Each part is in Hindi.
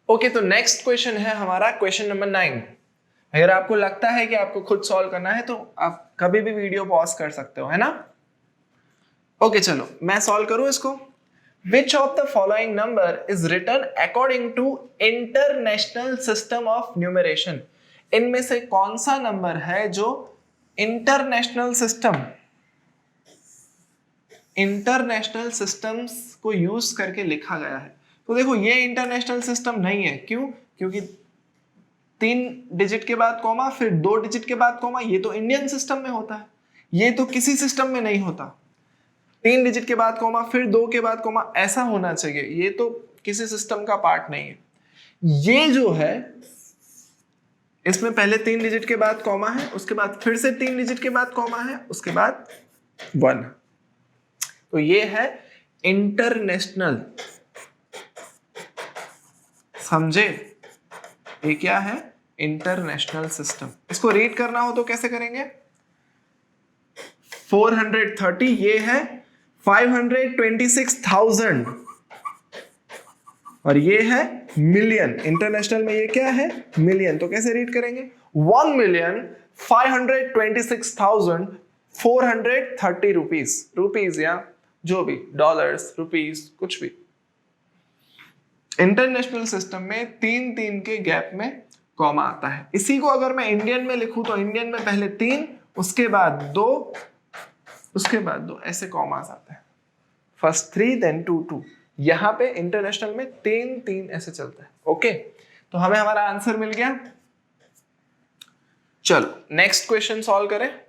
ओके, तो नेक्स्ट क्वेश्चन है हमारा क्वेश्चन नंबर 9। अगर आपको लगता है कि आपको खुद सॉल्व करना है तो आप कभी भी वीडियो पॉज कर सकते हो, है ना। ओके चलो मैं सॉल्व करूं इसको। Which of the following number is written according to International System of Numeration? इनमें से कौन सा नंबर है जो इंटरनेशनल सिस्टम्स को यूज करके लिखा गया है। तो देखो ये इंटरनेशनल सिस्टम नहीं है, क्यों? क्योंकि 3 डिजिट के बाद कॉमा फिर 2 डिजिट के बाद कॉमा, ये तो इंडियन सिस्टम में होता है, ये तो किसी सिस्टम में नहीं होता। 3 डिजिट के बाद कॉमा फिर 2 के बाद कॉमा ऐसा होना चाहिए, ये तो किसी सिस्टम का पार्ट नहीं है। ये जो है इसमें पहले 3 डिजिट के बाद कॉमा है, उसके बाद फिर से 3 डिजिट के बाद कॉमा है, उसके बाद 1। तो ये है इंटरनेशनल, समझे? ये क्या है? International system. इसको रीड करना हो तो कैसे करेंगे? 430 ये है 526,000 और ये है मिलियन। इंटरनेशनल में ये क्या है? मिलियन। तो कैसे रीड करेंगे? 1,526,430 रुपीज या जो भी, डॉलर्स, रुपीज, कुछ भी। इंटरनेशनल सिस्टम में 3 के गैप में कॉमा आता है। इसी को अगर मैं इंडियन में लिखूं तो इंडियन में पहले 3, उसके बाद 2, उसके बाद 2, ऐसे कॉमास आते हैं। First 3 then 2 2। यहां पे इंटरनेशनल में 3 ऐसे चलता है। ओके, तो हमें हमारा आंसर मिल गया। चलो नेक्स्ट क्वेश्चन सॉल्व करें।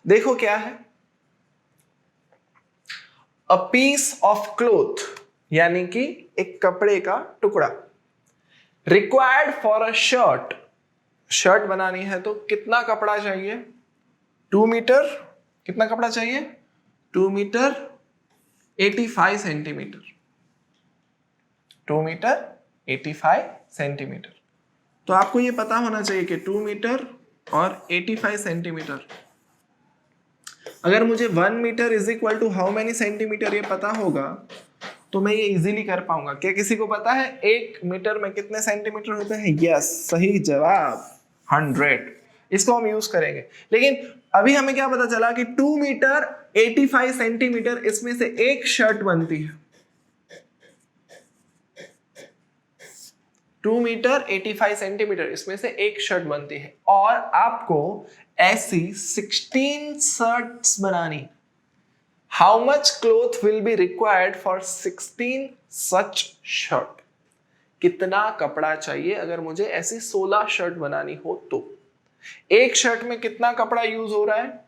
देखो क्या है, अ पीस ऑफ क्लोथ यानी कि एक कपड़े का टुकड़ा, रिक्वायर्ड फॉर अ शर्ट बनानी है तो कितना कपड़ा चाहिए? 2 मीटर। कितना कपड़ा चाहिए? 2 मीटर 85 सेंटीमीटर। 2 metre 85 centimetre. तो आपको ये पता होना चाहिए कि 2 मीटर और 85 सेंटीमीटर, अगर मुझे 1 metre is equal to how many centimetre ये पता होगा तो मैं ये इजीली कर पाऊंगा। क्या किसी को पता है 1 मीटर में कितने सेंटीमीटर होते हैं? यस, सही जवाब 100। इसको हम यूज करेंगे। लेकिन अभी हमें क्या पता चला कि 2 मीटर 85 सेंटीमीटर, इसमें से एक शर्ट बनती है। 2 मीटर 85 सेंटीमीटर, इसमें से एक शर्ट बनती है और आपको ऐसी 16 शर्ट्स बनानी। How much cloth will be required for 16 such shirt? कितना कपड़ा चाहिए अगर मुझे ऐसी 16 शर्ट बनानी हो तो? एक शर्ट में कितना कपड़ा यूज हो रहा है?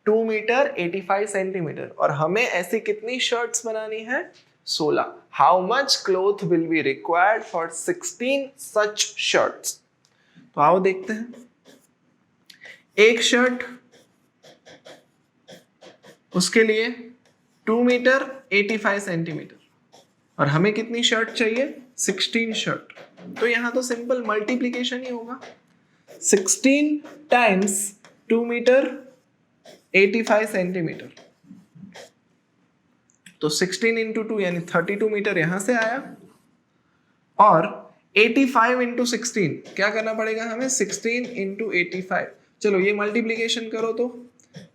2 मीटर 85 सेंटीमीटर और हमें ऐसी कितनी शर्ट्स बनानी है? 16। How much cloth will be required for 16 such shirts? तो आओ देखते हैं। एक शर्ट, उसके लिए 2 मीटर 85 सेंटीमीटर और हमें कितनी शर्ट चाहिए? 16 शर्ट। तो यहां तो सिंपल मल्टीप्लीकेशन ही होगा। 16 टाइम्स 2 मीटर 85 सेंटीमीटर, तो 16 इंटू 2 यानी 32 मीटर यहां से आया और 85 इंटू 16 क्या करना पड़ेगा हमें? 16 इंटू 85। चलो ये मल्टीप्लीकेशन करो तो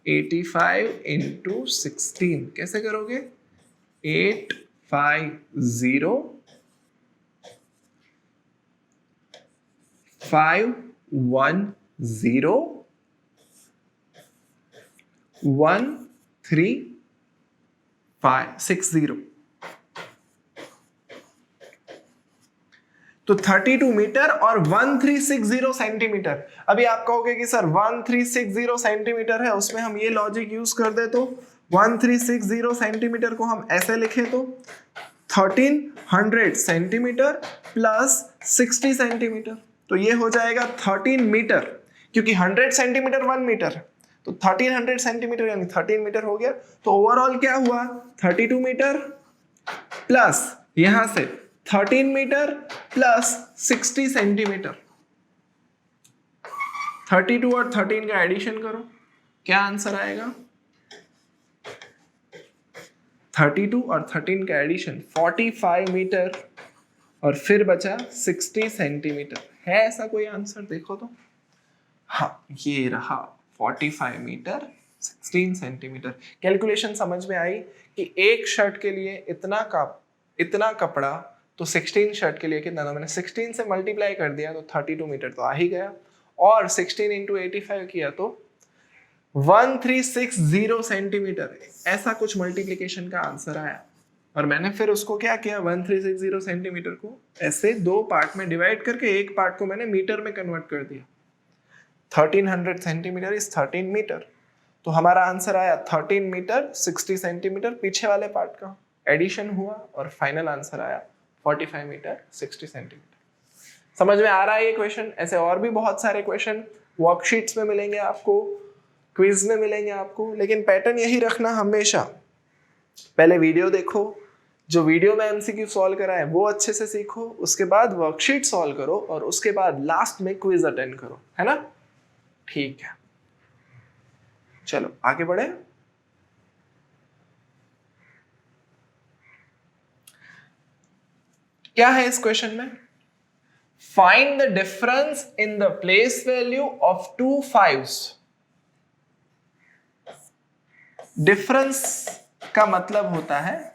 85 इंटू 16 कैसे करोगे? 850 510 13560। तो 32 मीटर और 1360 सेंटीमीटर। अभी आप कहोगे कि सर 1360 सेंटीमीटर है, उसमें हम ये लॉजिक यूज कर दे तो 1360 सेंटीमीटर को हम ऐसे लिखे तो 1300 सेंटीमीटर प्लस 60 सेंटीमीटर, तो ये हो जाएगा 13 मीटर, क्योंकि 100 सेंटीमीटर 1 मीटर है तो 1300 सेंटीमीटर यानी 13 मीटर हो गया। तो ओवरऑल क्या हुआ? 32 मीटर प्लस यहां से 13 मीटर प्लस 60 सेंटीमीटर। 32 और 13 का एडिशन करो, क्या आंसर आएगा? 32 और 13 का एडिशन 45 मीटर और फिर बचा 60 सेंटीमीटर। है ऐसा कोई आंसर? देखो तो। हाँ, ये रहा 45 मीटर 16 सेंटीमीटर। कैलकुलेशन समझ में आई कि एक शर्ट के लिए इतना कपड़ा, तो 16 शर्ट के लिए कितना था? मैंने 16 से मल्टीप्लाई कर दिया तो 32 मीटर तो आ ही गया, और 16 इंटू 85 किया तो 1360 सेंटीमीटर। ऐसा कुछ मल्टीप्लिकेशन का आंसर आया, और मैंने फिर उसको क्या किया, 1360 सेंटीमीटर को ऐसे दो पार्ट में डिवाइड करके एक पार्ट को मैंने मीटर में कन्वर्ट कर दिया। 1300 सेंटीमीटर इज 13 मीटर, तो हमारा आंसर आया 13 मीटर 60 सेंटीमीटर। पीछे वाले पार्ट का एडिशन हुआ और फाइनल आंसर आया 45 मीटर 60 सेंटीमीटर। समझ में आ रहा है ये क्वेश्चन? ऐसे और भी बहुत सारे क्वेश्चन वर्कशीट्स में मिलेंगे आपको, क्विज में मिलेंगे आपको, लेकिन पैटर्न यही रखना हमेशा। पहले वीडियो देखो, जो वीडियो में एमसीक्यू सॉल्व करा है वो अच्छे से सीखो, उसके बाद वर्कशीट सॉल्व करो, और उसके बाद लास्ट में क्विज अटेंड करो, है ना? ठीक है, चलो आगे बढ़े। क्या है इस क्वेश्चन में? Find the difference in the place value of two fives. Difference का मतलब होता है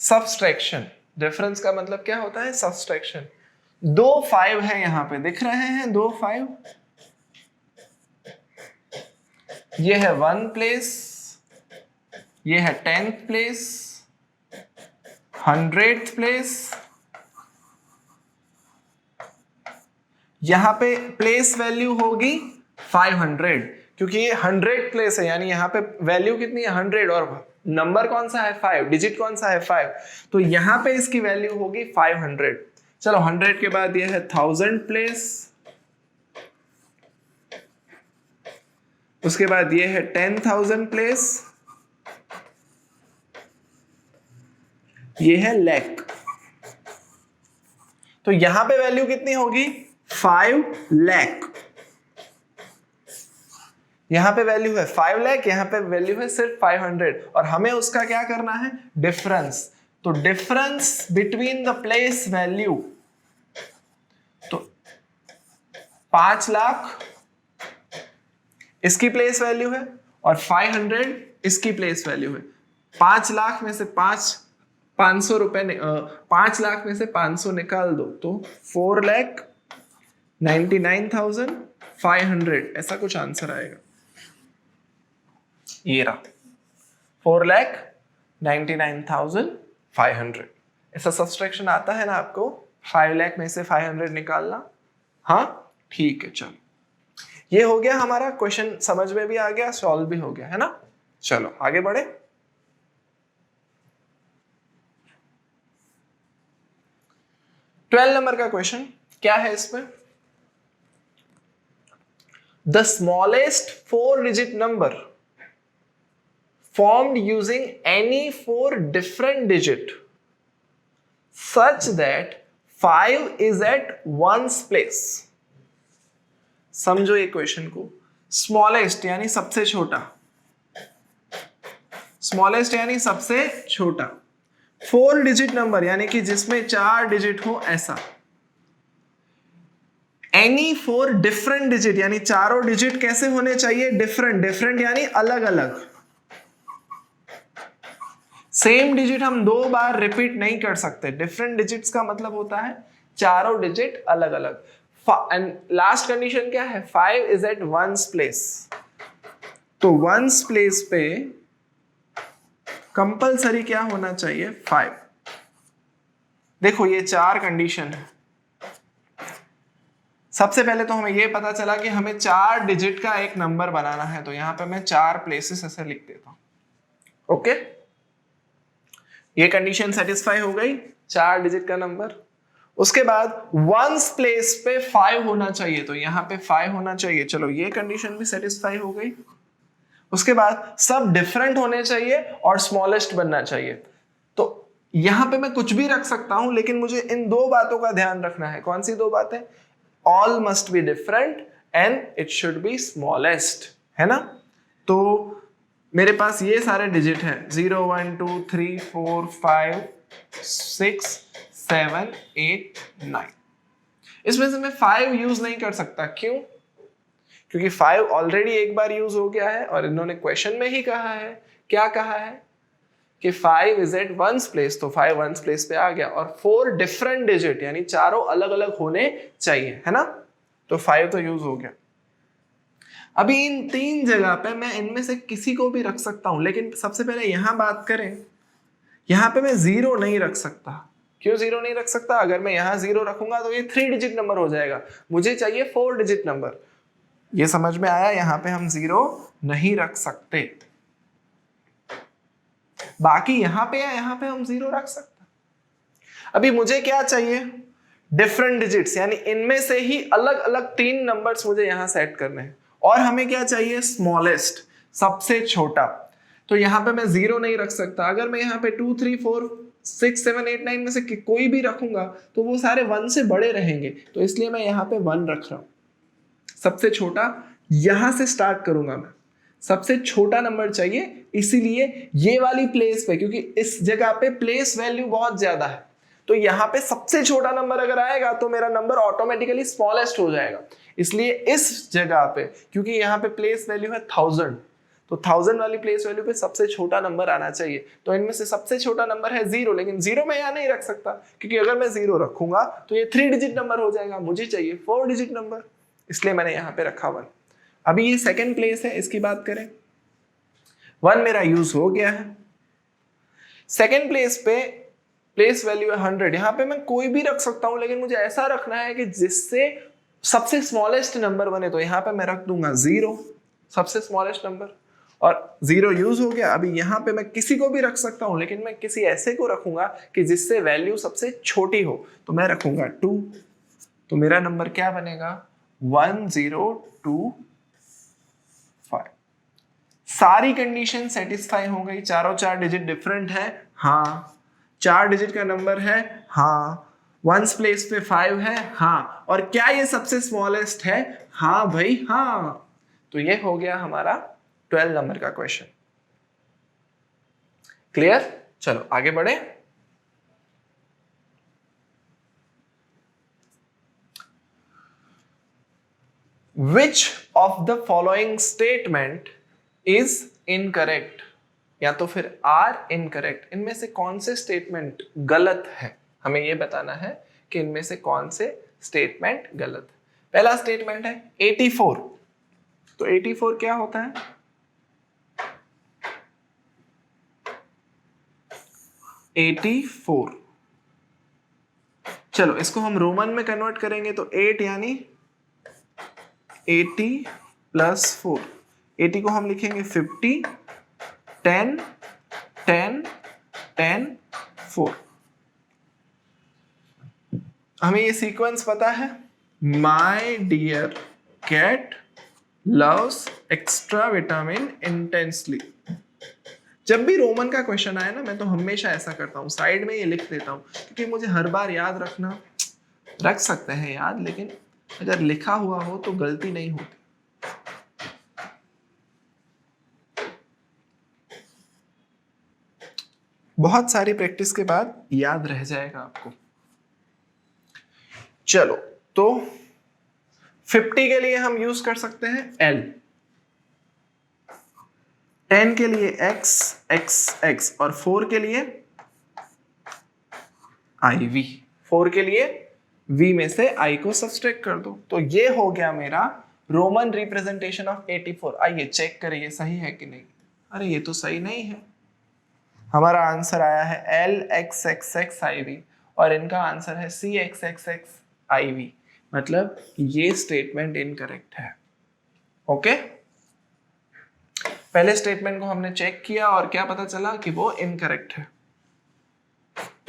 सब्सट्रैक्शन। डिफरेंस का मतलब क्या होता है? सब्सट्रैक्शन। दो 5 है, यहां पे दिख रहे हैं दो 5। ये है 1 प्लेस, ये है 10th प्लेस, 100th प्लेस। यहां पे प्लेस वैल्यू होगी 500, क्योंकि ये 100 प्लेस है, यानी यहां पे वैल्यू कितनी है? 100, और नंबर कौन सा है? 5, डिजिट कौन सा है? 5, तो यहां पे इसकी वैल्यू होगी 500। चलो 100 के बाद ये है 1000 प्लेस, उसके बाद ये है 10,000 प्लेस, ये है लाख। तो यहां पे वैल्यू कितनी होगी? 5 लाख। यहां पे वैल्यू है 5 लाख, यहां पे वैल्यू है सिर्फ 500, और हमें उसका क्या करना है? डिफरेंस। तो difference between the place value, तो 5 लाख इसकी प्लेस वैल्यू है और 500 इसकी प्लेस वैल्यू है। 5 लाख में से 500 रुपए 5 लाख में से 500 निकाल दो तो 4,99,500 ऐसा कुछ आंसर आएगा। ये रहा 4,99,500। ऐसा सब्सट्रैक्शन आता है ना आपको? 5 लाख में से 500 निकालना। हाँ ठीक है, चलो ये हो गया हमारा क्वेश्चन, समझ में भी आ गया, सॉल्व भी हो गया, है ना? चलो आगे बढ़े। ट्वेल्व नंबर का क्वेश्चन क्या है इसमें? The smallest 4 digit number formed using any 4 different digit such that 5 is at ones place। समझो ये क्वेश्चन को। स्मॉलेस्ट यानी सबसे छोटा, स्मॉलेस्ट यानी सबसे छोटा, 4 डिजिट नंबर यानी कि जिसमें 4 डिजिट हो ऐसा, एनी 4 डिफरेंट डिजिट यानी चारों डिजिट कैसे होने चाहिए? डिफरेंट। डिफरेंट यानी अलग अलग। सेम डिजिट हम 2 बार रिपीट नहीं कर सकते। डिफरेंट डिजिट्स का मतलब होता है चारों डिजिट अलग अलग। एंड लास्ट कंडीशन क्या है? 5 इज एट वंस प्लेस। तो वंस प्लेस पे कंपलसरी क्या होना चाहिए? 5। देखो ये 4 कंडीशन है। सबसे पहले तो हमें ये पता चला कि हमें 4 डिजिट का एक नंबर बनाना है, तो यहां पे मैं 4 प्लेसेस ऐसे लिख देता हूं। ओके, ये कंडीशन सेटिस्फाई हो गई, 4 डिजिट का नंबर। उसके बाद वंस प्लेस पे 5 होना चाहिए, तो यहां पे 5 होना चाहिए। चलो ये कंडीशन भी सेटिस्फाई हो गई। उसके बाद सब डिफरेंट होने चाहिए और स्मॉलेस्ट बनना चाहिए। तो यहां पे मैं कुछ भी रख सकता हूं, लेकिन मुझे इन 2 बातों का ध्यान रखना है। कौन सी 2 बातें? All must be different and it should be smallest, है ना? तो मेरे पास ये सारे डिजिट हैं 0 1 2 3 4 5 6 7 8 9। इसमें से मैं 5 यूज नहीं कर सकता, क्यों? क्योंकि 5 ऑलरेडी एक बार यूज हो गया है और इन्होंने क्वेश्चन में ही कहा है, क्या कहा है कि 5 इज एट वंस प्लेस, तो 5 वंस प्लेस पे आ गया। और 4 डिफरेंट डिजिट यानी चारों अलग अलग होने चाहिए, है ना, तो 5 तो यूज हो गया। अभी इन 3 जगह पे मैं इनमें से किसी को भी रख सकता हूं, लेकिन सबसे पहले यहां बात करें, यहां पे मैं 0 नहीं रख सकता। क्यों 0 नहीं रख सकता? अगर मैं यहां 0 रखूंगा तो ये 3 डिजिट नंबर हो जाएगा, मुझे चाहिए 4 डिजिट नंबर। ये समझ में आया? यहां पे हम 0 नहीं रख सकते। बाकी यहां पे या यहां पे हम 0 रख सकते। अभी मुझे क्या चाहिए? डिफरेंट डिजिट्स, यानी इनमें से ही अलग अलग 3 नंबर्स मुझे यहां सेट करने हैं। और हमें क्या चाहिए? स्मॉलेस्ट, सबसे छोटा। तो यहां पे मैं 0 नहीं रख सकता। अगर मैं यहां पे 2 3 4 6 7 8 9 में से कोई भी रखूंगा तो वो सारे 1 से बड़े रहेंगे, तो इसलिए मैं यहां पे 1 रख रहा हूं। सबसे छोटा यहां से स्टार्ट करूंगा मैं, सबसे छोटा नंबर चाहिए, इसीलिए ये वाली प्लेस पे, क्योंकि इस जगह पे प्लेस वैल्यू बहुत ज्यादा है, तो यहां पे सबसे छोटा नंबर अगर आएगा तो मेरा नंबर ऑटोमेटिकली स्मॉलेस्ट हो जाएगा। इसलिए इस जगह पे, क्योंकि यहां पे प्लेस वैल्यू है 1000, तो 1000 वाली प्लेस वैल्यू पे सबसे छोटा नंबर आना चाहिए। तो इनमें से सबसे छोटा नंबर है 0, लेकिन 0 मैं यहां नहीं रख सकता, क्योंकि अगर मैं 0 रखूंगा तो ये 3 डिजिट नंबर हो जाएगा, मुझे चाहिए 4 डिजिट नंबर, इसलिए मैंने यहां पे रखा 1। अभी ये सेकंड प्लेस है, इसकी बात करें, 1 मेरा यूज हो गया है। सेकंड प्लेस पे प्लेस वैल्यू है 100, यहां पे मैं कोई भी रख सकता हूं, लेकिन मुझे ऐसा रखना है कि जिससे सबसे स्मॉलेस्ट नंबर बने, तो यहां पे मैं रख दूंगा 0, सबसे स्मॉलेस्ट नंबर, और 0 यूज हो गया। अभी यहां पे मैं किसी को भी रख सकता हूं, लेकिन मैं किसी ऐसे को रखूंगा कि जिससे वैल्यू सबसे छोटी हो, तो मैं रखूंगा 2, तो मेरा नंबर क्या बनेगा? 1025। सारी कंडीशन सेटिस्फाई हो गई, चारों 4 डिजिट डिफरेंट है, हाँ। 4 डिजिट का नंबर है, हाँ। वंस प्लेस पे 5 है, हाँ। और क्या ये सबसे स्मॉलेस्ट है? हाँ भाई, हाँ। तो ये हो गया हमारा 12 नंबर का क्वेश्चन। क्लियर? चलो आगे बढ़े। Which of the following statement is incorrect? या तो फिर आर इनकरेक्ट, इनमें से कौन से स्टेटमेंट गलत है, हमें यह बताना है कि इनमें से कौन से स्टेटमेंट गलत है। पहला स्टेटमेंट है 84, तो 84 क्या होता है? 84, चलो इसको हम रोमन में कन्वर्ट करेंगे तो 8 यानी 80 प्लस 4, 80 को हम लिखेंगे 50, 10 10 10 4। हमें ये सीक्वेंस पता है, my dear cat loves extra vitamin intensely. जब भी रोमन का क्वेश्चन आए ना, मैं तो हमेशा ऐसा करता हूँ, साइड में ये लिख देता हूँ, क्योंकि मुझे हर बार याद रखना, रख सकते हैं याद, लेकिन अगर लिखा हुआ हो तो गलती नहीं होती। बहुत सारी प्रैक्टिस के बाद याद रह जाएगा आपको। चलो तो 50 के लिए हम यूज कर सकते हैं L, 10 के लिए X X X, और 4 के लिए IV, 4 के लिए V में से I को सब्सट्रैक्ट कर दो, तो ये हो गया मेरा रोमन रिप्रेजेंटेशन ऑफ 84। आइए चेक करिए सही है कि नहीं। अरे ये तो सही नहीं है, हमारा आंसर आया है LXXXIV और इनका आंसर है CXXXIV, मतलब ये स्टेटमेंट इनकरेक्ट है। ओके, पहले स्टेटमेंट को हमने चेक किया और क्या पता चला कि वो इनकरेक्ट है,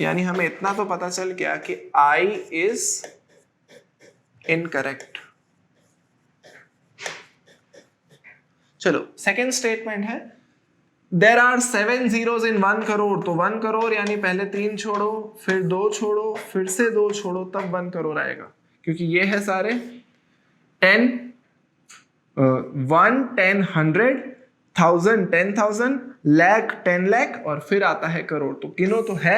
यानी हमें इतना तो पता चल गया कि I इज इनकरेक्ट। चलो सेकेंड स्टेटमेंट है there are 7 zeros in 1 crore, तो 1 करोड़ यानी पहले 3 छोड़ो, फिर 2 छोड़ो, फिर से 2 छोड़ो, तब 1 करोड़ आएगा, क्योंकि ये है सारे 10 1 10 100 1000 10,000, लाख 10 लाख, और फिर आता है करोड़। तो गिनो तो है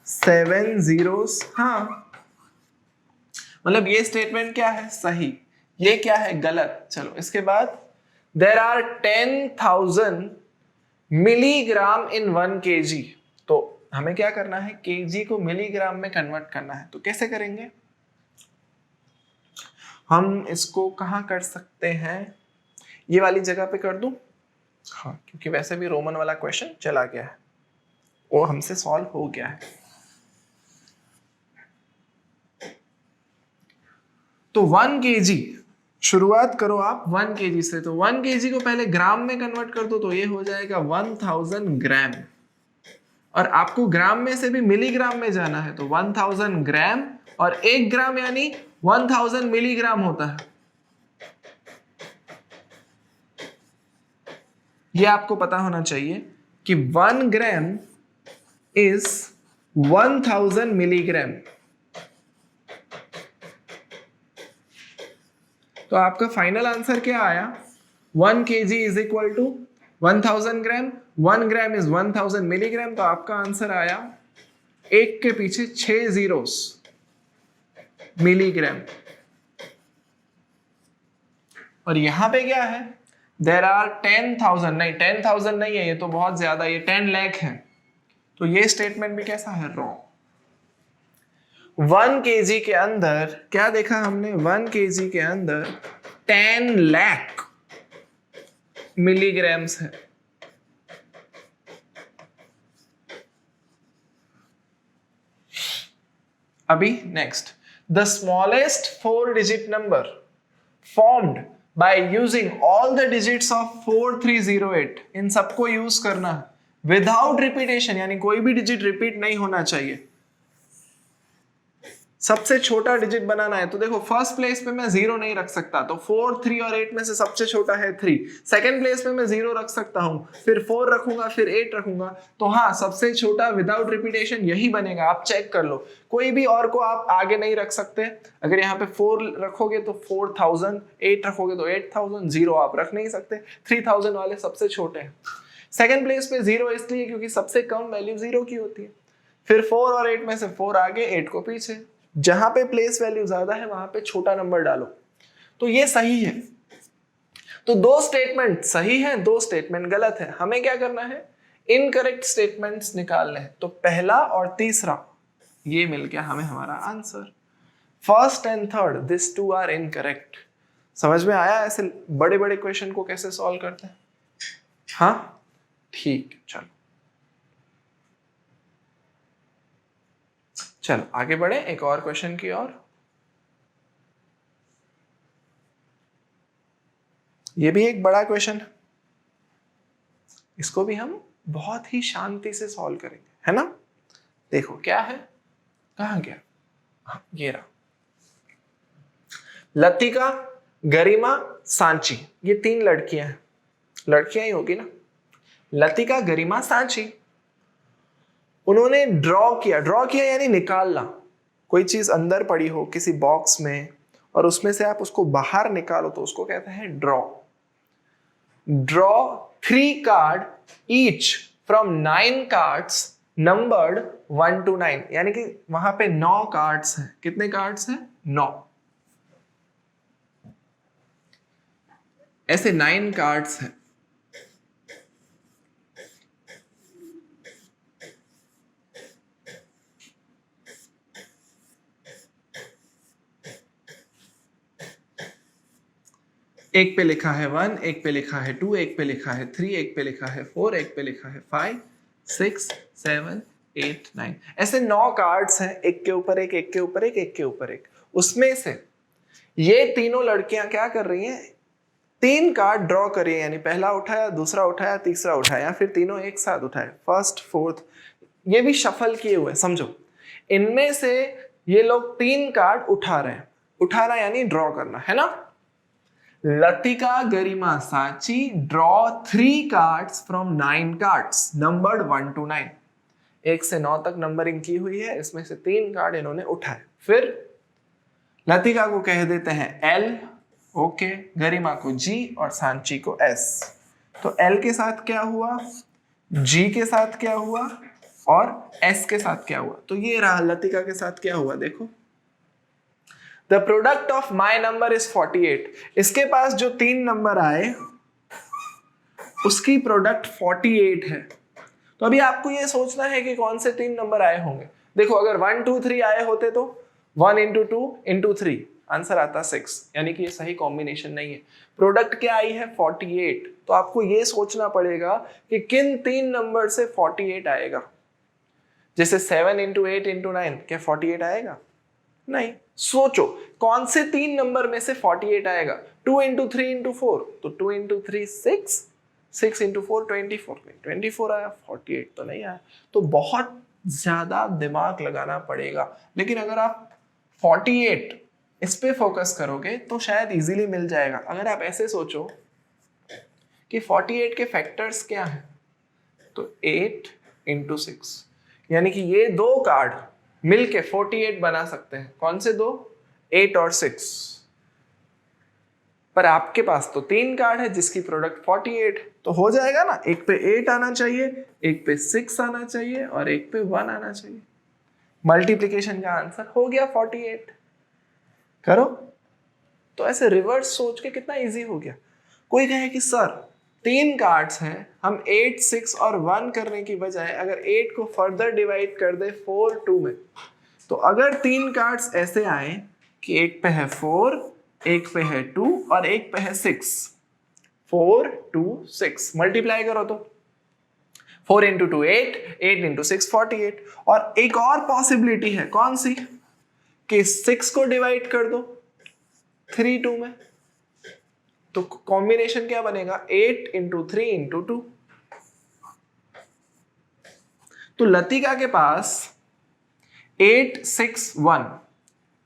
7 zeros। हाँ, मतलब ये स्टेटमेंट क्या है? सही। ये क्या है? गलत। चलो इसके बाद, there are 10,000 milligram in 1 kg। तो हमें क्या करना है? केजी को मिलीग्राम में कन्वर्ट करना है। तो कैसे करेंगे? हम इसको कहाँ कर सकते हैं? ये वाली जगह पे कर दूं? हाँ, क्योंकि वैसे भी रोमन वाला क्वेश्चन चला गया है, वो हमसे सॉल्व हो गया है। तो 1 kg, शुरुआत करो आप 1 kg से। तो 1 kg को पहले ग्राम में कन्वर्ट कर दो, तो ये हो जाएगा 1000 ग्राम। और आपको ग्राम में से भी मिलीग्राम में जाना है, तो 1000 ग्राम, और 1 ग्राम यानी 1000 मिलीग्राम होता है। ये आपको पता होना चाहिए कि 1 ग्राम इज 1000 मिलीग्राम। तो आपका फाइनल आंसर क्या आया? 1 kg is equal to 1000 gram, 1 gram is 1000 milligram. तो आपका आंसर आया 1 के पीछे 6 zeros, मिलीग्राम। और यहां पे क्या है? देर आर 10,000, नहीं 10,000 नहीं है, ये तो बहुत ज्यादा, ये 10 लाख है। तो ये स्टेटमेंट भी कैसा है? रॉन्ग। 1 kg के अंदर क्या देखा हमने? 1 kg के अंदर 10 लाख मिलीग्राम्स है। अभी next, the smallest 4 digit number formed by using all the digits of 4308। इन सबको यूज करना है विदाउट रिपीटेशन, यानी कोई भी डिजिट रिपीट नहीं होना चाहिए। सबसे छोटा डिजिट बनाना है। तो देखो, फर्स्ट प्लेस पे मैं 0 नहीं रख सकता, तो 4, 3 और 8 में से सबसे छोटा है 3। सेकंड प्लेस पे मैं 0 रख सकता हूं, फिर 4 रखूंगा, फिर 8 रखूंगा। तो हाँ, सबसे छोटा विदाउट रिपीटेशन यही बनेगा। आप चेक कर लो, कोई भी और को आप आगे नहीं रख सकते। अगर यहाँ पे 4 रखोगे तो 4000, 8 रखोगे तो 8000, 0 आप रख नहीं सकते। 3000 वाले सबसे छोटे हैं। सेकंड प्लेस पे 0 इसलिए क्योंकि सबसे कम वैल्यू 0 की होती है। फिर 4 और 8 में से 4 आगे, 8 को पीछे। जहां पे प्लेस वैल्यू ज्यादा है वहां पे छोटा नंबर डालो। तो ये सही है। तो 2 स्टेटमेंट सही है, 2 स्टेटमेंट गलत है। हमें क्या करना है? इनकरेक्ट स्टेटमेंट्स निकालने हैं। तो पहला और तीसरा ये मिल गया हमें हमारा answer. First and third, this 2 are incorrect. समझ में आया ऐसे बड़े बड़े क्वेश्चन को कैसे सॉल्व करते हैं? हाँ, ठीक, चलो आगे बढ़े एक और क्वेश्चन की ओर। ये भी एक बड़ा क्वेश्चन है, इसको भी हम बहुत ही शांति से सॉल्व करेंगे, है ना? देखो क्या है, कहां गया? हाँ, ये रहा। लतिका, गरिमा, सांची, ये 3 लड़कियां हैं। लड़कियां ही होगी ना? लतिका, गरिमा, सांची। उन्होंने ड्रॉ किया यानी निकालना। कोई चीज अंदर पड़ी हो किसी बॉक्स में और उसमें से आप उसको बाहर निकालो, तो उसको कहते हैं draw. Draw 3 card each from 9 cards numbered 1 to 9, यानी कि वहां पे 9 कार्ड्स हैं। कितने कार्ड्स हैं? 9। ऐसे 9 कार्ड्स हैं। एक पे लिखा है 1, एक पे लिखा है 2, एक पे लिखा है 3, एक पे लिखा है 4, एक पे लिखा है 5, 6, 7, 8, 9। ऐसे 9 कार्ड्स हैं, एक के ऊपर एक, एक के ऊपर एक, एक के ऊपर एक। उसमें से ये तीनों लड़कियां क्या कर रही हैं? 3 कार्ड ड्रॉ कर रही है, यानी पहला उठाया, दूसरा उठाया, तीसरा उठाया, फिर तीनों एक साथ उठाए, फर्स्ट, फोर्थ। ये भी शफल किए हुए, समझो। इनमें से ये लोग 3 कार्ड उठा रहे हैं। उठाना यानी ड्रॉ करना, है ना? Latika, Garima, Sanchi draw 3 cards from 9 cards numbered 1 to 9। 1 से 9 तक नंबरिंग की हुई है, इसमें से 3 कार्ड इन्होंने उठाए। फिर लतिका को कह देते हैं L, ओके, गरिमा को G और सांची को S। तो L के साथ क्या हुआ, G के साथ क्या हुआ और S के साथ क्या हुआ। तो ये रहा लतिका के साथ क्या हुआ, देखो the product of my number is 48। इसके पास जो 3 नंबर आए उसकी प्रोडक्ट 48 है। तो अभी आपको ये सोचना है कि कौन से 3 नंबर आए होंगे। देखो अगर 1 2 3 आए होते तो 1 इंटू 2 इंटू 3 आंसर आता 6, यानी कि ये सही कॉम्बिनेशन नहीं है। प्रोडक्ट क्या आई है 48, तो आपको ये सोचना पड़ेगा कि किन 3 नंबर से 48 आएगा। जैसे 7 इंटू 8 इंटू 9, क्या 48 आएगा? नहीं। सोचो कौन से 3 नंबर में से 48 आएगा। 2 इंटू 3 इंटू 4, तो 2 इंटू 3 6, 6 इंटू 4 24, 24 आया, 48 तो नहीं आया। तो बहुत ज्यादा दिमाग लगाना पड़ेगा। लेकिन अगर आप 48 इस पे फोकस करोगे तो शायद इजीली मिल जाएगा। अगर आप ऐसे सोचो कि 48 के फैक्टर्स क्या हैं, तो 8 इंटू 6, यानी कि ये 2 कार्ड मिलके 48 बना सकते हैं। कौन से 2? 8 और 6। पर आपके पास तो 3 कार्ड है जिसकी प्रोडक्ट 48, तो हो जाएगा ना। एक पे 8 आना चाहिए, एक पे 6 आना चाहिए और एक पे 1 आना चाहिए। मल्टीप्लिकेशन का आंसर हो गया 48। करो। तो ऐसे रिवर्स सोच के कितना इजी हो गया। कोई कहे कि सर 3 कार्ड्स हैं, हम 8 6 और 1 करने की बजाय अगर 8 को फर्दर डिवाइड कर दे 4 2 में, तो अगर 3 कार्ड्स ऐसे आए कि एक पे है 4, एक पे है 2 और एक पे है 6, 4 2 6 मल्टीप्लाई करो तो 4 इंटू 2 8, 8 इंटू 6 48। और एक और पॉसिबिलिटी है, कौन सी? कि 6 को डिवाइड कर दो 3 2 में, तो कॉम्बिनेशन क्या बनेगा? 8 इंटू 3 इंटू 2। तो लतिका के पास 8 6 1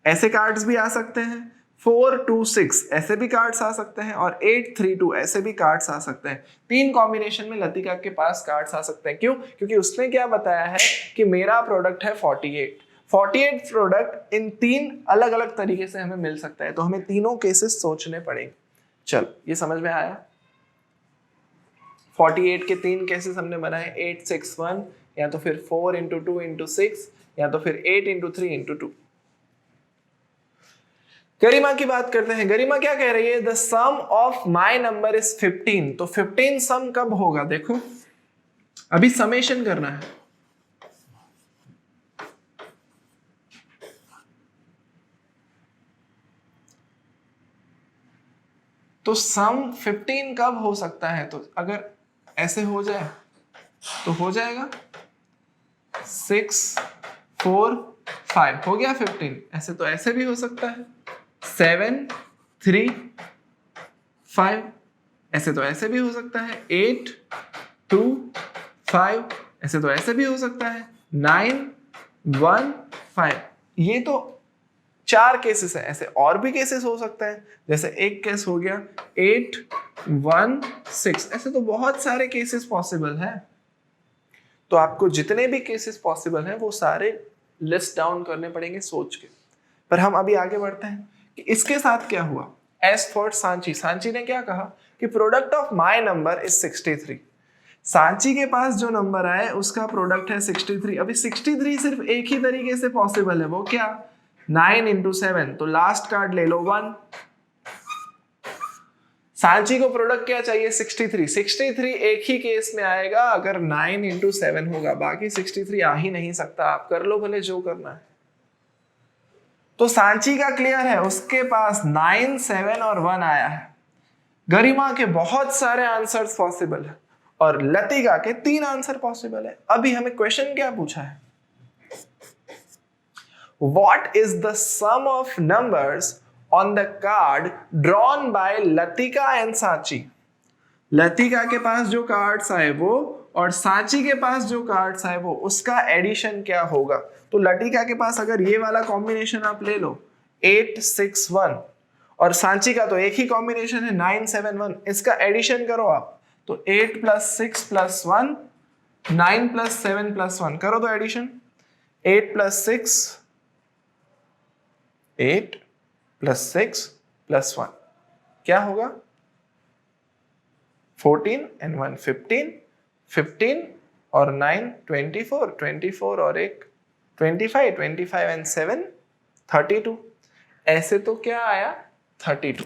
ऐसे कार्ड्स भी आ सकते हैं, 4 2 6 ऐसे भी कार्ड्स आ सकते हैं और 8 3 2 ऐसे भी कार्ड्स आ सकते हैं। 3 कॉम्बिनेशन में लतिका के पास कार्ड्स आ सकते हैं। क्यों? क्योंकि उसने क्या बताया है कि मेरा प्रोडक्ट है 48। 48 प्रोडक्ट इन 3 अलग अलग तरीके से हमें मिल सकता है, तो हमें तीनों केसेस सोचने पड़ेंगे। चल ये समझ में आया। 48 के 3 केसेस हमने बनाए, 8 6 1, या तो फिर 4 इंटू 2 इंटू 6, या तो फिर 8 इंटू 3 इंटू 2। गरिमा की बात करते हैं। गरिमा क्या कह रही है? The sum of my number is 15। तो 15 सम कब होगा? देखो अभी समेशन करना है। तो सम 15 कब हो सकता है? तो अगर ऐसे हो जाए तो हो जाएगा 6 4 5 हो गया 15। ऐसे तो ऐसे भी हो सकता है 7 3 5, ऐसे तो ऐसे भी हो सकता है 8 2 5, ऐसे तो ऐसे भी हो सकता है 9 1 5। ये तो 4 केसेस है। ऐसे और भी केसेस हो सकते हैं, जैसे एक केस हो गया 8 1 6। ऐसे तो बहुत सारे केसेस पॉसिबल है। तो आपको जितने भी केसेस पॉसिबल हैं वो सारे लिस्ट डाउन करने पड़ेंगे सोच के। पर हम अभी आगे बढ़ते हैं कि इसके साथ क्या हुआ। एस फॉर सांची, सांची ने क्या कहा कि product of my number is 63। Sanchi के पास जो नंबर आए उसका प्रोडक्ट है 63। अभी 63 सिर्फ एक ही तरीके से पॉसिबल है, वो क्या? 9 इंटू 7, तो लास्ट कार्ड ले लो 1। सांची को प्रोडक्ट क्या चाहिए? 63। 63 एक ही केस में आएगा अगर 9 इंटू 7 होगा, बाकी 63 आ ही नहीं सकता। आप कर लो भले जो करना है। तो सांची का क्लियर है, उसके पास 9 7 और 1 आया है। गरिमा के बहुत सारे आंसर्स पॉसिबल है और लतिका के 3 आंसर पॉसिबल है। अभी हमें क्वेश्चन क्या पूछा है? What is the sum of numbers on the card drawn by Latika and Sanchi? Latika के पास जो कार्ड्स आए वो और सांची के पास जो कार्ड्स आए वो, उसका एडिशन क्या होगा? तो लतिका के पास अगर ये वाला कॉम्बिनेशन आप ले लो 8 6 1, और सांची का तो एक ही कॉम्बिनेशन है 9 7 1, इसका एडिशन करो आप तो 8 + 6 + 1 9 + 7 + 1 करो तो एडिशन 8 + 6 8 + 6 + 1 क्या होगा? 14 and 1 15, 15 और 9 24, 24 और एक 25, 25 and 7 32। ऐसे तो क्या आया 32।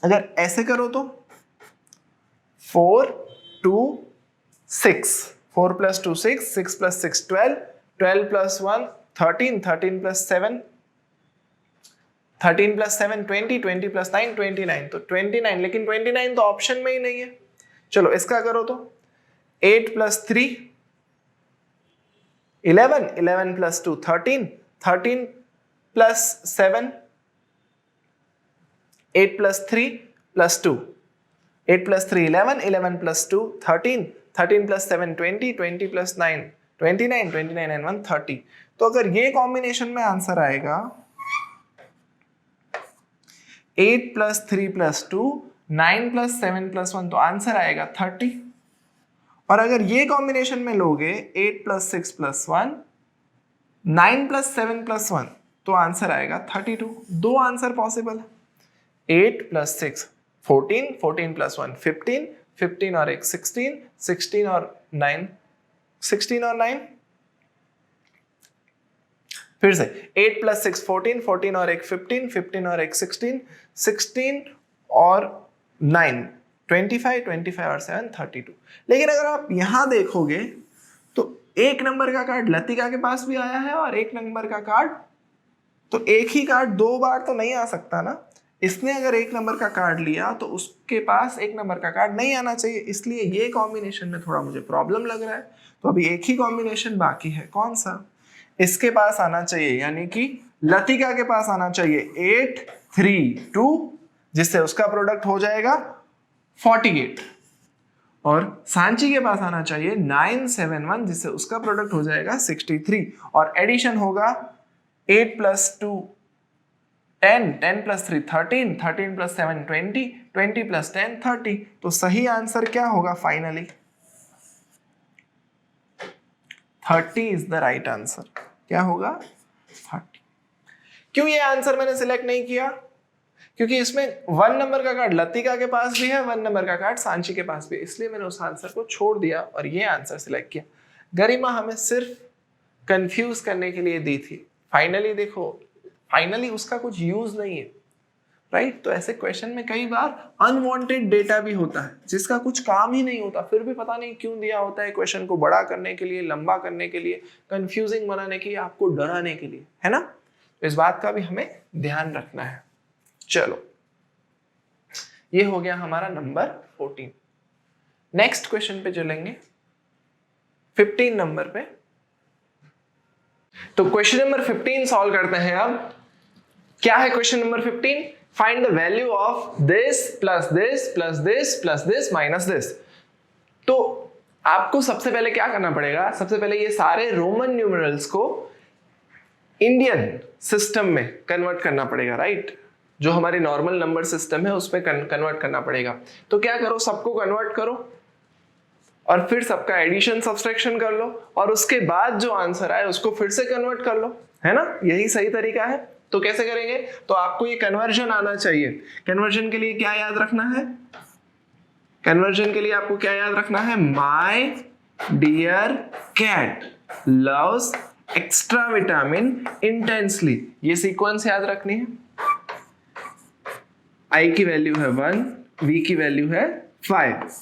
अगर ऐसे करो तो 4 2 6, 4 plus 2 6, 6 plus 6 12, 12 plus 1 13, 13 plus 7 13 plus 7 20, 20 plus 9 29, तो 29, लेकिन 29 तो ऑप्शन में ही नहीं है। चलो इसका करो तो 8 plus 3 11, 11 plus 2 13, 13 plus 7 8 plus 3 plus 2, 8 plus 3 11, 11 plus 2 13, 13 plus 7 20, 20 plus 9 29, 29 and 1 30। तो अगर ये कॉम्बिनेशन में आंसर आएगा 8 plus 3 plus 2, 9 plus 7 plus 1, तो आंसर आएगा 30। और अगर ये कॉम्बिनेशन में लोगे 8 plus 6 plus 1, 9 plus 7 plus 1, तो आंसर आएगा 32। दो आंसर पॉसिबल है। 8 plus 6 14, 14 plus 1 15, 15 और एक 16, 16 और 9 16 और 9, फिर से 8 plus 6 14, 14 और एक 15, 15 और एक 16, 16 और 9 25, 25 और 7 32। लेकिन अगर आप यहां देखोगे तो एक नंबर का कार्ड लतिका के पास भी आया है और एक नंबर का कार्ड, तो एक ही कार्ड दो बार तो नहीं आ सकता ना। इसने अगर एक नंबर का कार्ड लिया तो उसके पास एक नंबर का कार्ड नहीं आना चाहिए, इसलिए ये कॉम्बिनेशन में थोड़ा मुझे प्रॉब्लम लग रहा है। तो अभी एक ही कॉम्बिनेशन बाकी है, कौन सा? इसके पास आना चाहिए, यानी कि लतिका के पास आना चाहिए 8 3 2, जिससे उसका प्रोडक्ट हो जाएगा 48, और सांची के पास आना चाहिए 9 7 1, जिससे उसका प्रोडक्ट हो जाएगा 63, और एडिशन होगा 8 plus 2 10, 10 plus 3 13, 13 plus 7 20, 20 plus 10 30। तो सही आंसर क्या होगा finally? 30 is the right answer. क्या होगा? 30। क्यों ये आंसर मैंने सिलेक्ट नहीं किया? क्योंकि इसमें 1 नंबर का कार्ड लतिका के पास भी है, 1 नंबर का कार्ड सांची के पास भी है, इसलिए मैंने उस आंसर को छोड़ दिया और ये आंसर सिलेक्ट किया। गरिमा हमें सिर्फ कंफ्यूज करने के लिए दी थी। फाइनली देखो, फाइनली उसका कुछ यूज नहीं है, राइट? तो ऐसे क्वेश्चन में कई बार अनवांटेड डेटा भी होता है जिसका कुछ काम ही नहीं होता, फिर भी पता नहीं क्यों दिया होता है, क्वेश्चन को बड़ा करने के लिए, लंबा करने के लिए, कंफ्यूजिंग बनाने के लिए, आपको डराने के लिए, है ना? तो इस बात का भी हमें ध्यान रखना है। चलो, ये हो गया हमारा नंबर 14। नेक्स्ट क्वेश्चन पे चलेंगे 15 नंबर पे। तो क्वेश्चन नंबर 15 सॉल्व करते हैं। अब क्या है question number 15? Find the value of this plus this plus this plus this minus this. तो आपको सबसे पहले क्या करना पड़ेगा? सबसे पहले ये सारे रोमन न्यूमरल्स को इंडियन सिस्टम में कन्वर्ट करना पड़ेगा, राइट? जो हमारी नॉर्मल नंबर सिस्टम है उसमें कन्वर्ट करना पड़ेगा। तो क्या करो, सबको कन्वर्ट करो और फिर सबका एडिशन सब्सट्रैक्शन कर लो, और उसके बाद जो आंसर आए उसको फिर से कन्वर्ट कर लो, है ना? यही सही तरीका है। तो कैसे करेंगे? तो आपको ये कन्वर्जन आना चाहिए। कन्वर्जन के लिए क्या याद रखना है? कन्वर्जन के लिए आपको क्या याद रखना है? My dear cat loves extra vitamin intensely. ये सीक्वेंस याद रखनी है। आई की वैल्यू है 1, वी की वैल्यू है 5,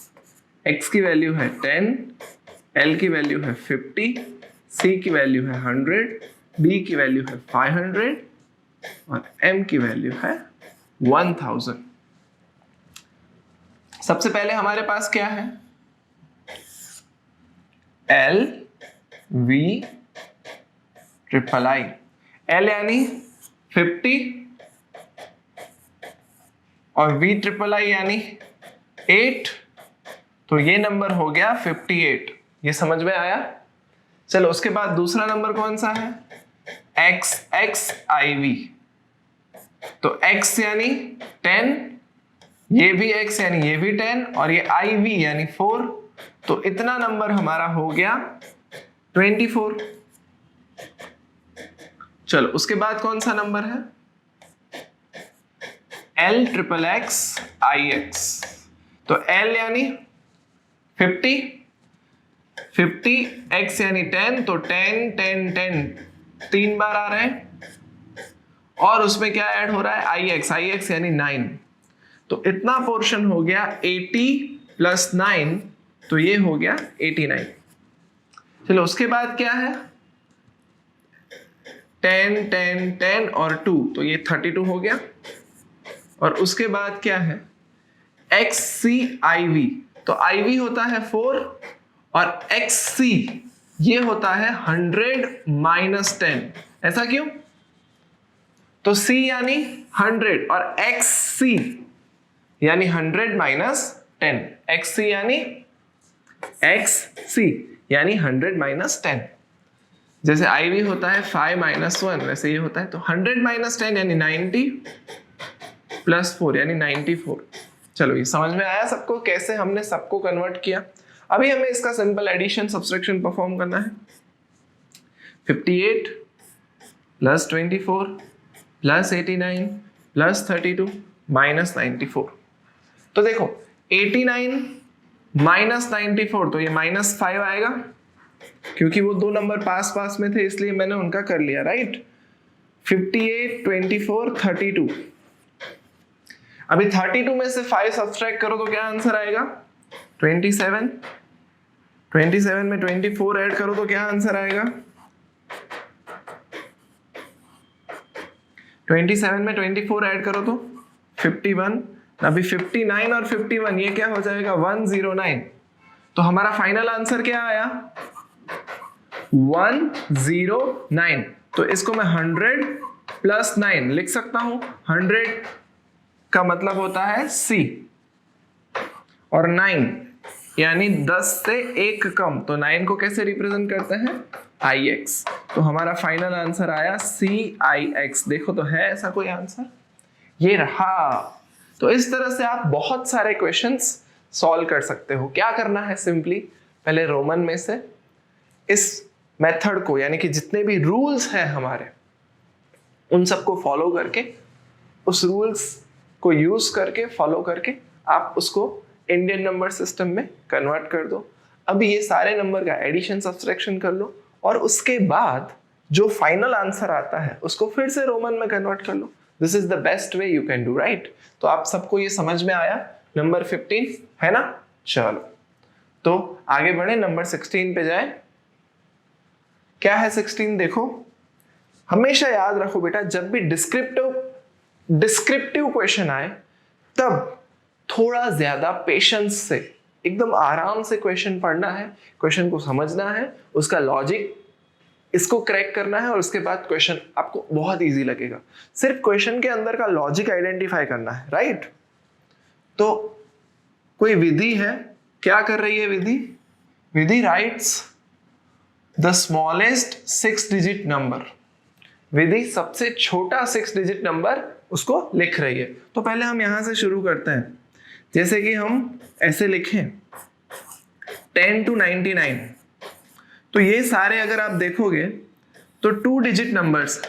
x की वैल्यू है 10, l की वैल्यू है 50, c की वैल्यू है 100, d की वैल्यू है 500 और m की वैल्यू है 1000। सबसे पहले हमारे पास क्या है? l v triple I. l यानी 50 और v ट्रिपल आई यानी 8, तो ये नंबर हो गया 58। ये समझ में आया? चलो, उसके बाद दूसरा नंबर कौन सा है? x x i v। तो x यानी 10, ये भी x यानी ये भी 10, और ये i v यानी 4, तो इतना नंबर हमारा हो गया 24। चलो, उसके बाद कौन सा नंबर है? l triple x i x। तो L यानी 50, 50 x यानी 10, तो 10 10 10 3 बार आ रहे हैं, और उसमें क्या ऐड हो रहा है ix यानी 9, तो इतना पोर्शन हो गया 80 प्लस 9, तो ये हो गया 89। चलो उसके बाद क्या है 10 10 10 और 2, तो ये 32 हो गया, और उसके बाद क्या है XCIV, तो IV होता है 4 और XC ये होता है 100 माइनस 10, ऐसा क्यों? तो C यानी 100 और XC यानी 100 माइनस 10, XC यानी XC यानी 100 माइनस 10, जैसे IV होता है 5 माइनस 1, वैसे ये होता है, तो 100 माइनस 10 यानी 90 प्लस 4 यानी 94। चलो ये समझ में आया सबको कैसे हमने सबको कन्वर्ट किया। अभी हमें इसका सिंपल एडिशन सब्सट्रैक्शन परफॉर्म करना है। 58 प्लस 24 प्लस 89 प्लस 32 माइनस 94। तो देखो 89 माइनस 94, तो ये माइनस 5 आएगा, क्योंकि वो दो नंबर पास पास में थे इसलिए मैंने उनका कर लिया, राइट। 58 24 32, अभी 32 में से 5 सब्सट्रैक्ट करो तो क्या आंसर आएगा 27, 27 में 24 ऐड करो तो क्या आंसर आएगा 27 में 24 ऐड करो तो 51, अभी 59 और 51 ये क्या हो जाएगा 109, तो हमारा फाइनल आंसर क्या आया 109। तो इसको मैं 100 प्लस 9 लिख सकता हूं, 100 का मतलब होता है C और 9 यानी 10 से 1 कम, तो 9 को कैसे रिप्रेजेंट करते हैं IX, तो हमारा फाइनल आंसर आया CIX। देखो तो है ऐसा कोई आंसर, ये रहा। तो इस तरह से आप बहुत सारे क्वेश्चंस सॉल्व कर सकते हो। क्या करना है, सिंपली पहले रोमन में से इस मेथड को, यानी कि जितने भी रूल्स हैं हमारे उन सबको फॉलो करके, उस रूल्स को यूज करके फॉलो करके आप उसको इंडियन नंबर सिस्टम में कन्वर्ट कर दो। अभी ये सारे नंबर का एडिशन सब्सट्रैक्शन कर लो, और उसके बाद जो फाइनल आंसर आता है उसको फिर से रोमन में कन्वर्ट कर लो। This is the best way you can do, right. तो आप सबको ये समझ में आया नंबर 15, है ना। चलो तो आगे बढ़े, नंबर 16 पे जाए। क्या है 16, देखो हमेशा याद रखो बेटा, जब भी डिस्क्रिप्टिव क्वेश्चन आए तब थोड़ा ज्यादा पेशेंस से एकदम आराम से क्वेश्चन पढ़ना है, क्वेश्चन को समझना है, उसका लॉजिक इसको क्रैक करना है, और उसके बाद क्वेश्चन आपको बहुत इजी लगेगा। सिर्फ क्वेश्चन के अंदर का लॉजिक आइडेंटिफाई करना है, राइट। तो कोई विधि है, क्या कर रही है Vidhi, Vidhi writes the smallest 6 digit number, Vidhi सबसे छोटा 6 डिजिट नंबर उसको लिख रही है। तो पहले हम यहां से शुरू करते हैं, जैसे कि हम ऐसे लिखें 10 to 99, तो ये सारे अगर आप देखोगे तो 2 डिजिट नंबर्स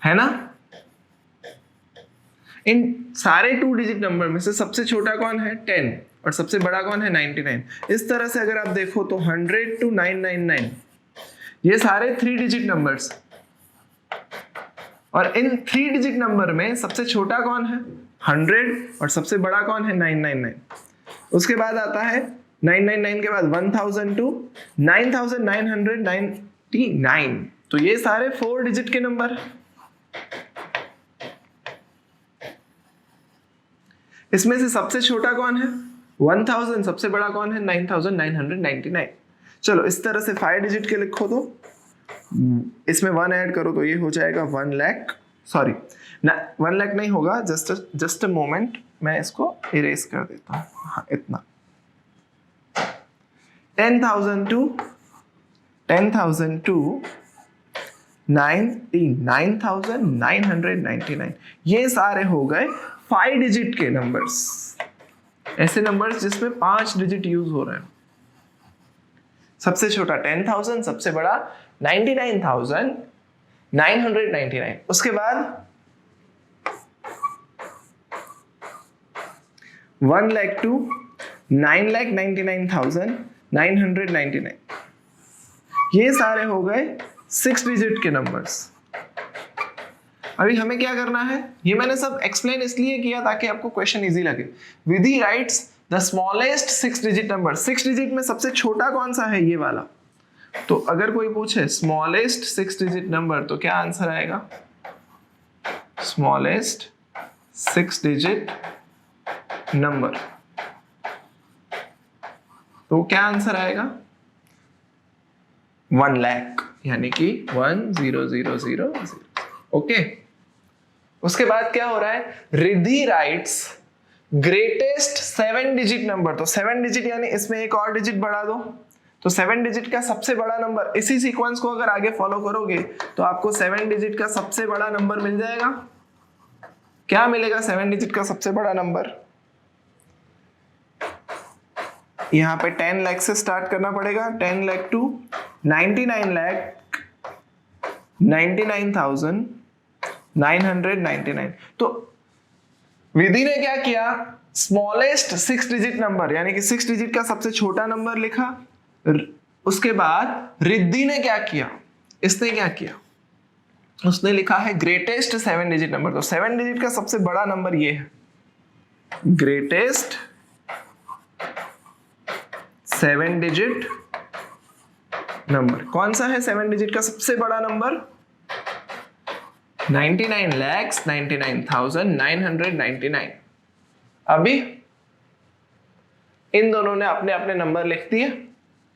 है ना। इन सारे 2 डिजिट नंबर में से सबसे छोटा कौन है 10 और सबसे बड़ा कौन है 99। इस तरह से अगर आप देखो तो 100 to 999 ये सारे 3 डिजिट नंबर्स, और इन 3 डिजिट नंबर में सबसे छोटा कौन है 100 और सबसे बड़ा कौन है 999। उसके बाद आता है 999 के बाद 1000 to 9999, तो ये सारे 4 डिजिट के नंबर है। इसमें से सबसे छोटा कौन है 1000, सबसे बड़ा कौन है 9999। चलो इस तरह से 5 डिजिट के लिखो, तो इसमें 1 ऐड करो तो ये हो जाएगा 1 लाख, सॉरी 1 लाख नहीं होगा, जस्ट अ मोमेंट, मैं इसको इरेज कर देता हूँ। हाँ इतना 10,000 to 99,999, ये सारे हो गए 5 डिजिट के नंबर्स, ऐसे नंबर्स जिसमें 5 डिजिट यूज हो रहे हैं। सबसे छोटा 10,000, सबसे बड़ा 99,999। उसके बाद 1,02,9,99,999 ये सारे हो गए 6 डिजिट के नंबर्स। अभी हमें क्या करना है, ये मैंने सब एक्सप्लेन इसलिए किया ताकि आपको क्वेश्चन इजी लगे। Vidhi writes the smallest 6 digit number. 6 digit में सबसे छोटा कौन सा है, ये वाला। तो अगर कोई पूछे स्मॉलेस्ट 6 डिजिट नंबर तो क्या आंसर आएगा, स्मॉलेस्ट 6 डिजिट नंबर, तो क्या आंसर आएगा 1 लाख, यानी कि 1,0,0,0,0। ओके, उसके बाद क्या हो रहा है, Riddhi rights greatest 7 digit number. तो 7 डिजिट यानी इसमें एक और डिजिट बढ़ा दो, तो 7 डिजिट का सबसे बड़ा नंबर। इसी सीक्वेंस को अगर आगे फॉलो करोगे तो आपको 7 डिजिट का सबसे बड़ा नंबर मिल जाएगा। क्या मिलेगा 7 डिजिट का सबसे बड़ा नंबर, यहां पे 10 लाख से स्टार्ट करना पड़ेगा, 10 लाख टू 99,99,999। तो विधि ने क्या किया, स्मॉलेस्ट 6 डिजिट नंबर यानी कि 6 डिजिट का सबसे छोटा नंबर लिखा। उसके बाद रिद्धि ने क्या किया, इसने क्या किया, उसने लिखा है ग्रेटेस्ट 7 डिजिट नंबर। तो 7 डिजिट का सबसे बड़ा नंबर ये है, ग्रेटेस्ट 7 डिजिट नंबर। कौन सा है 7 डिजिट का सबसे बड़ा नंबर, 99,99,999। अभी इन दोनों ने अपने अपने नंबर लिख दिए,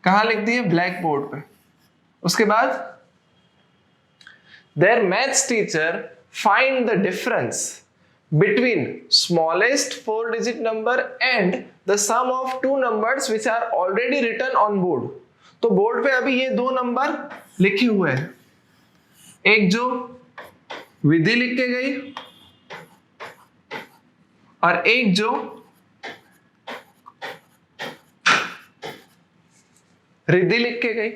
कहां लिख दिए, ब्लैक बोर्ड पे। उसके बाद their maths teacher find the difference between smallest 4 digit number and the sum of two numbers which are already written on board। तो बोर्ड पे अभी ये दो नंबर लिखे हुए हैं, एक जो विधि लिख के गई और एक जो रिद्धि लिख के गई।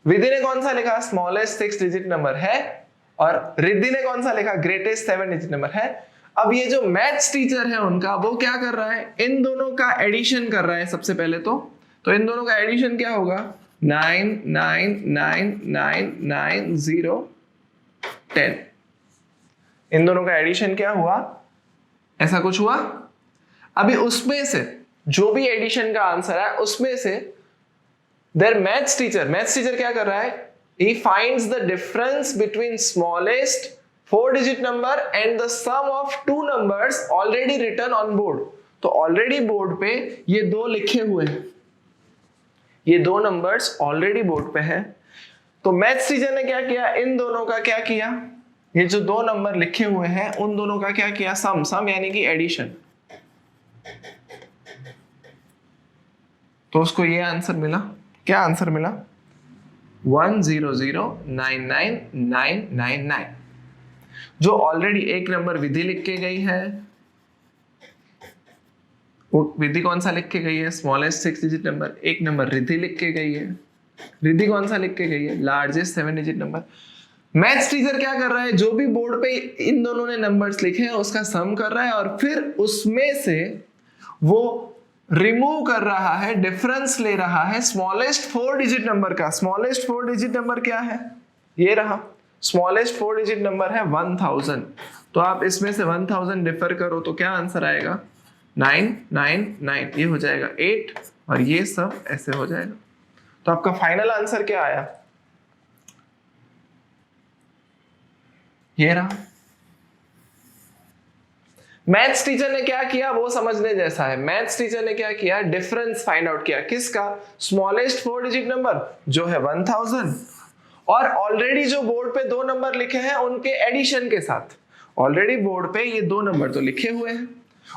विधि ने कौन सा लिखा, स्मॉलेस्ट 6 डिजिट नंबर है, और रिद्धि ने कौन सा लिखा, ग्रेटेस्ट 7 डिजिट नंबर है। अब ये जो मैथ्स टीचर है उनका, वो क्या कर रहा है, इन दोनों का एडिशन कर रहा है सबसे पहले। तो इन दोनों का एडिशन क्या होगा, 9,9,9,9,0,10। इन दोनों का एडिशन क्या हुआ, ऐसा कुछ हुआ। अभी उसमें से जो भी एडिशन का आंसर है उसमें से देयर मैथ्स टीचर क्या कर रहा है, he finds the difference between smallest 4 digit number and the sum of two numbers already written on board। तो ऑलरेडी बोर्ड पे ये दो लिखे हुए हैं, ये दो नंबर्स ऑलरेडी बोर्ड पे है। तो मैथ्स टीचर ने क्या किया, इन दोनों का क्या किया, ये जो दो नंबर लिखे हुए हैं उन दोनों का क्या किया, सम यानी कि एडिशन। तो उसको ये आंसर मिला, क्या आंसर मिला, 1,0,0,99999। जो ऑलरेडी एक नंबर विधि लिख के गई है, वो विधि कौन सा लिख के गई है, स्मॉलेस्ट 6 डिजिट नंबर। एक नंबर रिद्धि लिख के गई है, रिद्धि कौन सा लिख के गई है, largest 7 digit number. Maths teacher क्या कर रहा है, जो भी बोर्ड पे इन दोनों ने नंबर्स लिखे हैं उसका सम कर रहा है और फिर उसमें से वो रिमूव कर रहा है, डिफरेंस ले रहा है स्मॉलेस्ट 4 डिजिट नंबर का। स्मॉलेस्ट 4 डिजिट नंबर क्या है, ये रहा, स्मॉलेस्ट 4 डिजिट नंबर है 1000। तो आप इसमें से 1000 डिफर करो तो क्या आंसर आएगा, 999, ये हो जाएगा 8 और ये सब ऐसे हो जाएगा। तो आपका फाइनल आंसर क्या आया, ये रहा। मैथ्स टीचर ने क्या किया वो समझने जैसा है। मैथ्स टीचर ने क्या किया, डिफरेंस फाइंड आउट किया, किसका, स्मॉलेस्ट 4 डिजिट नंबर जो है 1000 और ऑलरेडी जो बोर्ड पे दो नंबर लिखे हैं उनके एडिशन के साथ। ऑलरेडी बोर्ड पे ये दो नंबर तो लिखे हुए हैं,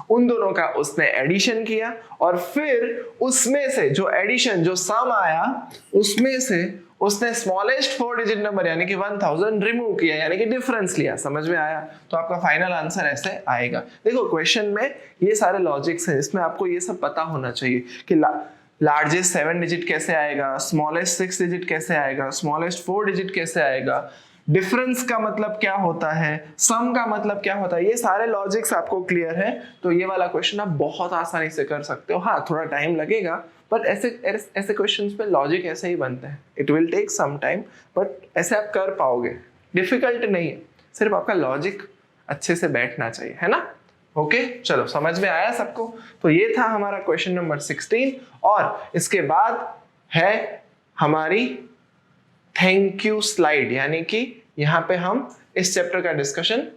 उन दोनों का उसने एडिशन किया और फिर उसमें से जो एडिशन, जो सम आया उसमें से उसने स्मॉलेस्ट 4 डिजिट नंबर यानी कि 1000 रिमूव किया, यानी कि डिफरेंस लिया। समझ में आया। तो आपका फाइनल आंसर ऐसे आएगा। देखो क्वेश्चन में ये सारे लॉजिक्स हैं, इसमें आपको ये सब पता होना चाहिए कि लार्जेस्ट 7 डिजिट कैसे आएगा, स्मॉलेस्ट 6 डिजिट कैसे आएगा, स्मॉलेस्ट 4 डिजिट कैसे आएगा, डिफरेंस का मतलब क्या होता है, सम का मतलब क्या होता है, ये सारे लॉजिक्स आपको क्लियर है तो ये वाला क्वेश्चन आप बहुत आसानी से कर सकते हो। हाँ थोड़ा टाइम लगेगा बट ऐसे क्वेश्चंस पे लॉजिक ऐसे ही बनते हैं, it will take some time but ऐसे आप कर पाओगे, डिफिकल्ट नहीं है, सिर्फ आपका लॉजिक अच्छे से बैठना चाहिए, है ना। ओके चलो समझ में आया सबको। तो ये था हमारा क्वेश्चन नंबर 16 और इसके बाद है हमारी थैंक यू स्लाइड, यानी कि यहाँ पे हम इस चैप्टर का डिस्कशन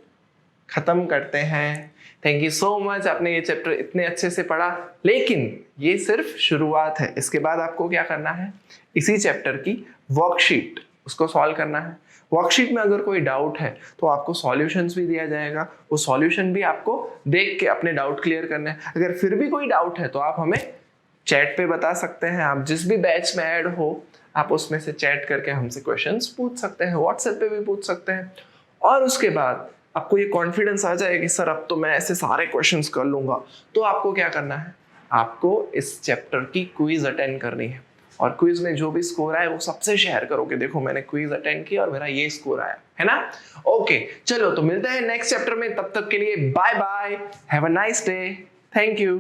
खत्म करते हैं। थैंक यू सो मच, आपने ये चैप्टर इतने अच्छे से पढ़ा, लेकिन ये सिर्फ शुरुआत है। इसके बाद आपको क्या करना है, इसी चैप्टर की वर्कशीट उसको सॉल्व करना है। वर्कशीट में अगर कोई डाउट है तो आपको सॉल्यूशंस भी दिया जाएगा, वो सॉल्यूशन भी आपको देख के अपने डाउट क्लियर करने हैं। अगर फिर भी कोई डाउट है तो आप हमें चैट पे बता सकते हैं, आप जिस भी बैच में ऐड हो आप उसमें से चैट करके हमसे क्वेश्चंस पूछ सकते हैं, व्हाट्सएप पे भी पूछ सकते हैं। और उसके बाद आपको ये कॉन्फिडेंस आ जाए कि सर अब तो मैं ऐसे सारे क्वेश्चंस कर लूंगा, तो आपको क्या करना है, आपको इस चैप्टर की क्विज अटेंड करनी है और क्विज में जो भी स्कोर आए वो सबसे शेयर करोगे, देखो मैंने क्विज अटेंड किया और मेरा ये स्कोर आया, है ना। ओके चलो तो मिलते हैं नेक्स्ट चैप्टर में, तब तक के लिए bye bye, have a nice day, thank you.